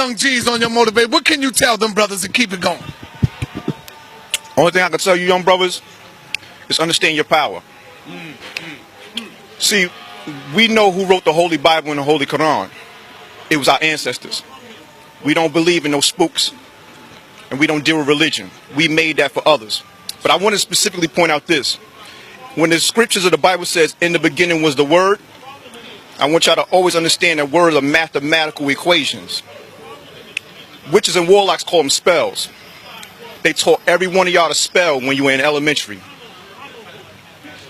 young G's on your motivate, what can you tell them brothers to keep it going? Only thing I can tell you, young brothers, is understand your power. See, we know who wrote the Holy Bible and the Holy Quran. It was our ancestors. We don't believe in no spooks, and we don't deal with religion. We made that for others. But I want to specifically point out this. When the scriptures of the Bible says, in the beginning was the Word, I want y'all to always understand that words are mathematical equations. Witches and warlocks call them spells. They taught every one of y'all to spell when you were in elementary.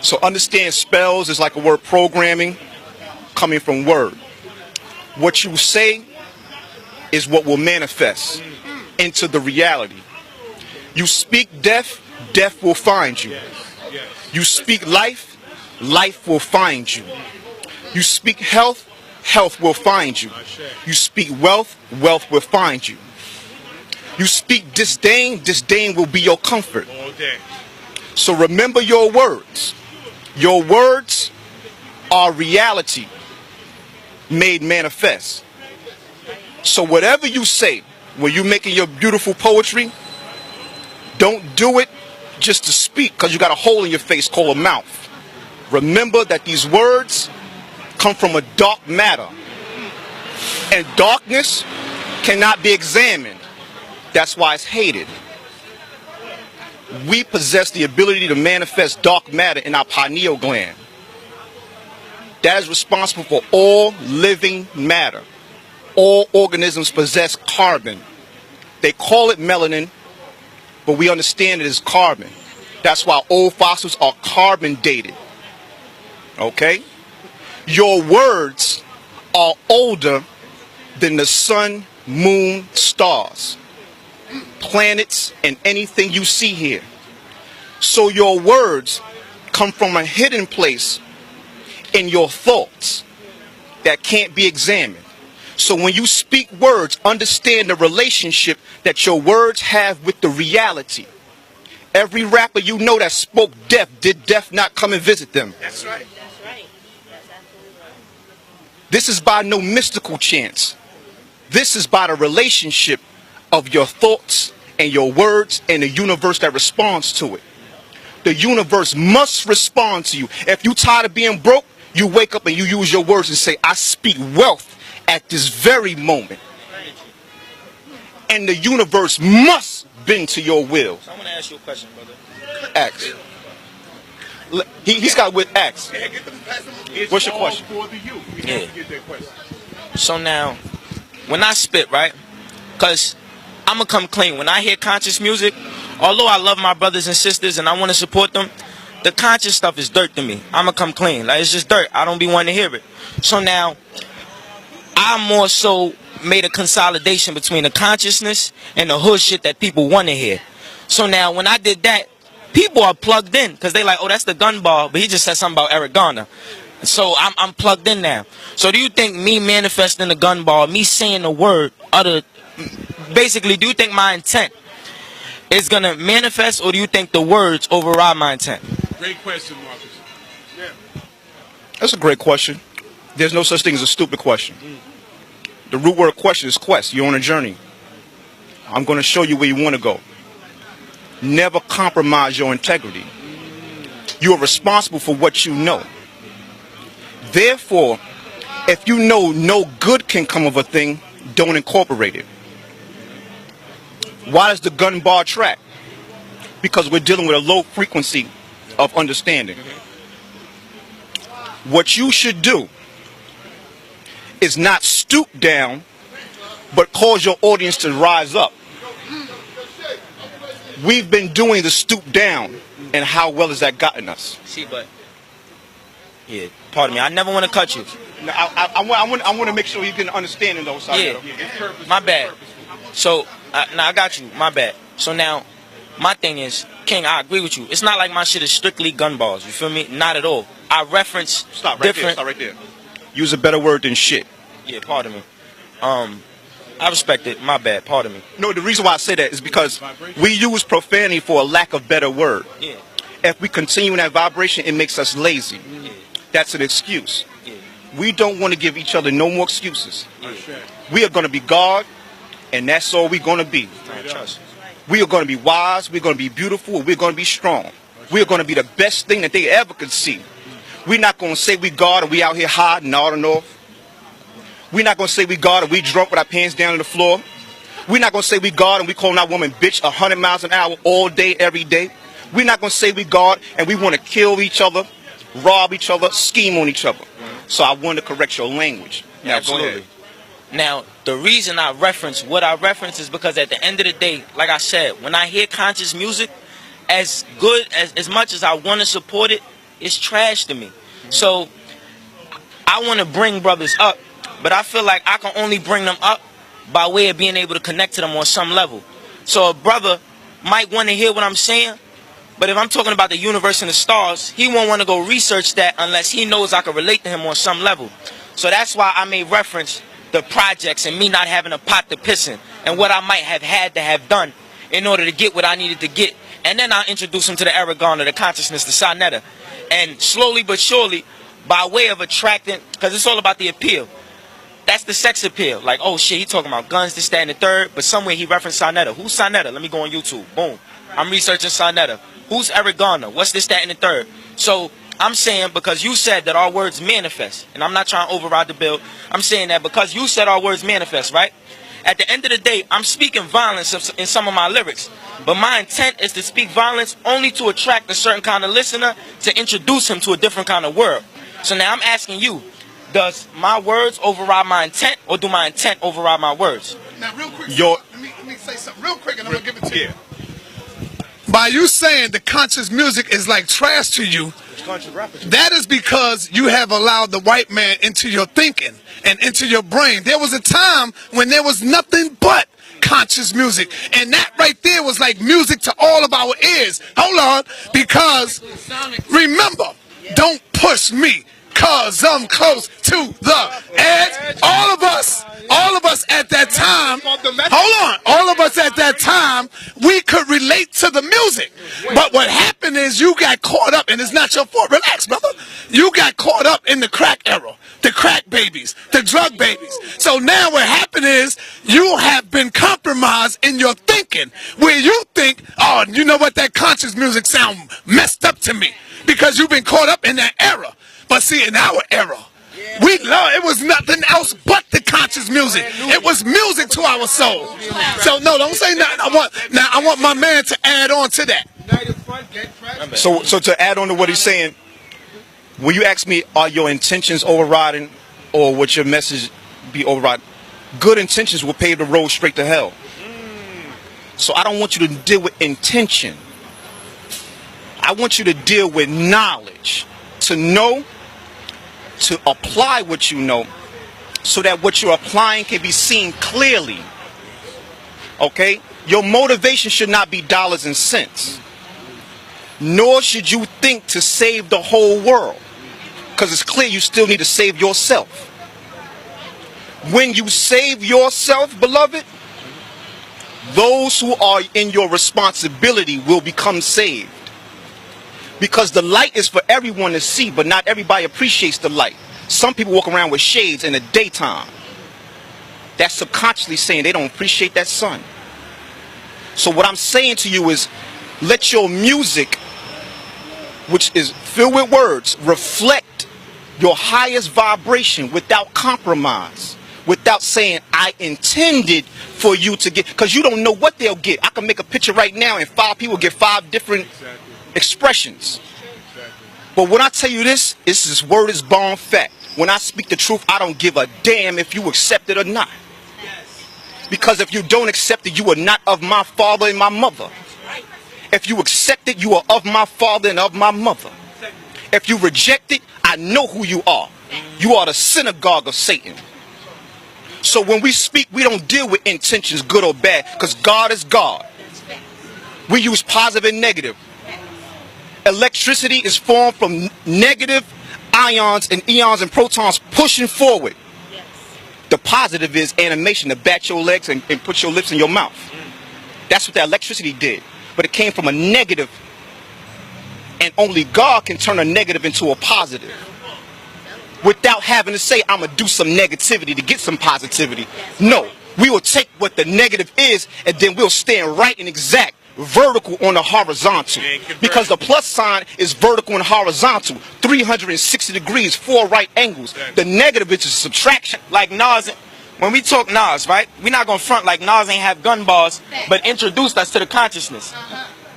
So understand spells is like a word programming coming from word. What you say is what will manifest into the reality. You speak death, death will find you. You speak life, life will find you. You speak health, health will find you. You speak wealth, wealth will find you. You speak disdain, disdain will be your comfort. So remember your words. Your words are reality made manifest. So whatever you say, when you're making your beautiful poetry, don't do it just to speak because you got a hole in your face called a mouth. Remember that these words come from a dark matter. And darkness cannot be examined. That's why it's hated. We possess the ability to manifest dark matter in our pineal gland. That is responsible for all living matter. All organisms possess carbon. They call it melanin, but we understand it as carbon. That's why old fossils are carbon dated. Okay? Your words are older than the sun, moon, stars, planets, and anything you see here. So your words come from a hidden place in your thoughts that can't be examined. So when you speak words, understand the relationship that your words have with the reality. Every rapper you know that spoke death, did death not come and visit them? That's right. That's right. That's absolutely right. This is by no mystical chance. This is by the relationship of your thoughts and your words and the universe that responds to it. The universe must respond to you. If you're tired of being broke, you wake up and you use your words and say, I speak wealth at this very moment. And the universe must bend to your will. So I'm going to ask you a question, brother. Ask. He's got with ask. What's your question? Yeah. So now, when I spit, right? Because I'm going to come clean. When I hear conscious music, although I love my brothers and sisters and I want to support them, the conscious stuff is dirt to me. I'm going to come clean. Like, it's just dirt. I don't be wanting to hear it. So now, I more so made a consolidation between the consciousness and the hood shit that people want to hear. So now, when I did that, people are plugged in because they like, oh, that's the gun ball, but he just said something about Eric Garner. So I'm plugged in now. So do you think me manifesting the gun ball, me saying the word, basically, do you think my intent is going to manifest, or do you think the words override my intent? Great question, Marcus. Yeah. That's a great question. There's no such thing as a stupid question. The root word question is quest. You're on a journey. I'm going to show you where you want to go. Never compromise your integrity. You are responsible for what you know. Therefore, if you know no good can come of a thing, don't incorporate it. Why does the gun bar track? Because we're dealing with a low frequency of understanding. What you should do is not stoop down, but cause your audience to rise up. We've been doing the stoop down, and how well has that gotten us? See, but yeah, pardon me. I never want to cut you. Now, I want to make sure you get an understanding, though. Yeah, my bad. So, now I got you. My bad. So now, my thing is, King, I agree with you. It's not like my shit is strictly gun balls. You feel me? Not at all. I reference Stop right there. Stop right there. Use a better word than shit. Yeah, pardon me. I respect it. My bad. Pardon me. No, the reason why I say that is because we use profanity for a lack of better word. Yeah. If we continue in that vibration, it makes us lazy. Yeah. That's an excuse. Yeah. We don't want to give each other no more excuses. Yeah. We are going to be God, And that's all we're going to be. We are going to be wise, we're going to be beautiful, we're going to be strong. We're going to be the best thing that they ever could see. We're not going to say we God and we out here hiding all the north. We're not going to say we God and we drunk with our pants down on the floor. We're not going to say we God and we calling our woman bitch 100 miles an hour all day, every day. We're not going to say we God and we want to kill each other, rob each other, scheme on each other. So I want to correct your language. Now, Absolutely. Now, the reason I reference what I reference is because at the end of the day, like I said, when I hear conscious music, as good as much as I want to support it, it's trash to me. So I want to bring brothers up, but I feel like I can only bring them up by way of being able to connect to them on some level. So a brother might want to hear what I'm saying, but if I'm talking about the universe and the stars, he won't want to go research that unless he knows I can relate to him on some level. So that's why I made reference the projects and me not having a pot to piss in and what I might have had to have done in order to get what I needed to get. And then I'll introduce him to the Aragon, the consciousness, the NETER. And slowly but surely, by way of attracting, because it's all about the appeal. That's the sex appeal. Like, oh shit, he talking about guns, this, that, and the third. But somewhere he referenced NETER. Who's NETER? Let me go on YouTube. Boom. I'm researching NETER. Who's Aragon? What's this, that, and the third? So I'm saying because you said that our words manifest, and I'm not trying to override the bill. I'm saying that because you said our words manifest, right? At the end of the day, I'm speaking violence in some of my lyrics. But my intent is to speak violence only to attract a certain kind of listener, to introduce him to a different kind of world. So now I'm asking you, does my words override my intent, or do my intent override my words? Now, real quick, let me say something real quick, and I'm going to give it to you. By you saying the conscious music is like trash to you, that is because you have allowed the white man into your thinking and into your brain. There was a time when there was nothing but conscious music, and that right there was like music to all of our ears. Hold on, because remember, don't push me, cause I'm close to the edge. All of us at that time, hold on, all of us at that time, we could relate to the music. But what happened is you got caught up, and it's not your fault. Relax, brother. You got caught up in the crack era, the crack babies, the drug babies. So now what happened is you have been compromised in your thinking, where you think, oh, you know what, that conscious music sound messed up to me, because you've been caught up in that era. But see, in our era, we love, it was nothing else but the conscious music. It was music to our soul. So no, don't say nothing. I want my man to add on to that. So to add on to what he's saying, when you ask me, are your intentions overriding, or would your message be overriding? Good intentions will pave the road straight to hell. So I don't want you to deal with intention. I want you to deal with knowledge. To know, to apply what you know, so that what you're applying can be seen clearly. Okay? Your motivation should not be dollars and cents. Nor should you think to save the whole world, because it's clear you still need to save yourself. When you save yourself, beloved, those who are in your responsibility will become saved. Because the light is for everyone to see, but not everybody appreciates the light. Some people walk around with shades in the daytime. That's subconsciously saying they don't appreciate that sun. So what I'm saying to you is, let your music, which is filled with words, reflect your highest vibration without compromise. Without saying, I intended for you to get, because you don't know what they'll get. I can make a picture right now and 5 people get 5 different expressions. But when I tell you this word is born fact. When I speak the truth, I don't give a damn if you accept it or not. Because if you don't accept it, you are not of my father and my mother. If you accept it, you are of my father and of my mother. If you reject it, I know who you are. You are the synagogue of Satan. So when we speak, we don't deal with intentions, good or bad, because God is God. We use positive and negative. Electricity is formed from negative ions and eons and protons pushing forward. The positive is animation, to bat your legs and put your lips in your mouth. That's what that electricity did. But it came from a negative, and only God can turn a negative into a positive without having to say, I'm going to do some negativity to get some positivity. No, We will take what the negative is, and then we'll stand right and exact vertical on the horizontal. Because the plus sign is vertical and horizontal, 360 degrees, 4 right angles. The negative is a subtraction. Like Nas, when we talk Nas, right? We're not gonna front like Nas ain't have gun bars, but introduced us to the consciousness.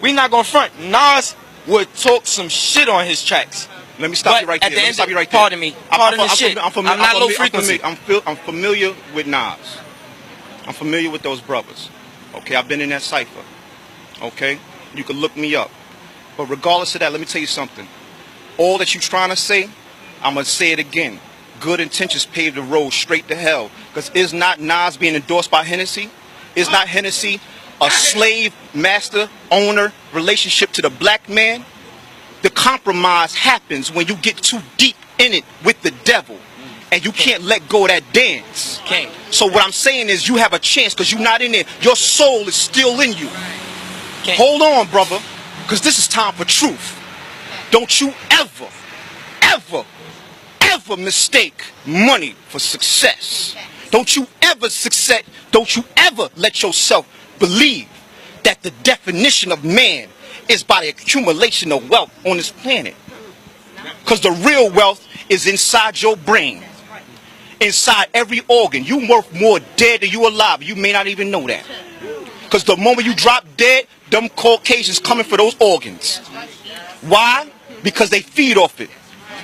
We not gonna front. Nas would talk some shit on his tracks. Let me stop you right there. At the end, Stop you right there. pardon me. Pardon the shit. I'm not low frequency. I'm familiar with Nas. I'm familiar with those brothers. Okay, I've been in that cipher. Okay, you can look me up. But regardless of that, let me tell you something. All that you're trying to say, I'm gonna say it again. Good intentions pave the road straight to hell. Because is not Nas being endorsed by Hennessy? Is not Hennessy a slave master owner relationship to the black man? The compromise happens when you get too deep in it with the devil, and you can't let go of that dance. So what I'm saying is, you have a chance because you're not in there. Your soul is still in you. Hold on, brother, because this is time for truth. Don't you ever, ever, ever mistake money for success. Don't you ever let yourself believe that the definition of man is by the accumulation of wealth on this planet. Because the real wealth is inside your brain, inside every organ. You worth more dead than you alive. You may not even know that. Because the moment you drop dead, them Caucasians coming for those organs. Why? Because they feed off it.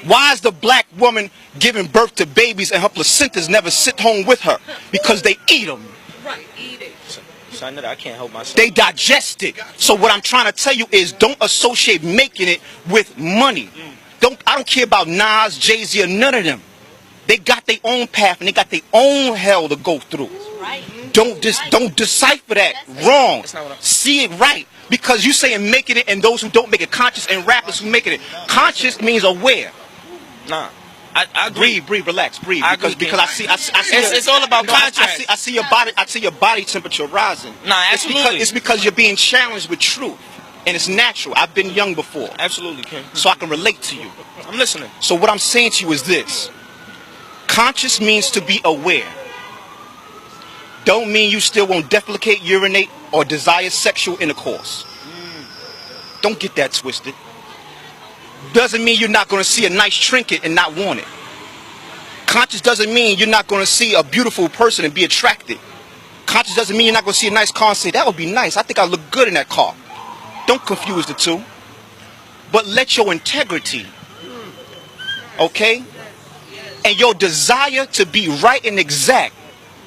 Why is the black woman giving birth to babies and her placentas never sit home with her? Because they eat them. Right, eat it. Son, I can't help myself. They digest it. So what I'm trying to tell you is, don't associate making it with money. I don't care about Nas, Jay-Z, or none of them. They got their own path and they got their own hell to go through. Right. Don't decipher that wrong. See it right. Because you saying making it and those who don't make it conscious, and rappers who making it conscious means aware. Nah, I agree. Breathe, relax, breathe. Because I see it's all about contrast. I see your body temperature rising. Nah, absolutely. It's because you're being challenged with truth, and it's natural. I've been young before. Absolutely, King. So I can relate to you. I'm listening. So what I'm saying to you is this: conscious means to be aware. Don't mean you still won't defecate, urinate, or desire sexual intercourse. Don't get that twisted. Doesn't mean you're not going to see a nice trinket and not want it. Conscious doesn't mean you're not going to see a beautiful person and be attracted. Conscious doesn't mean you're not going to see a nice car and say, that would be nice. I think I look good in that car. Don't confuse the two. But let your integrity, okay, and your desire to be right and exact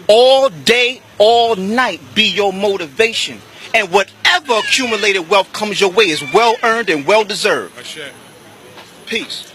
all day, all night be your motivation. And whatever accumulated wealth comes your way is well earned and well deserved. Peace.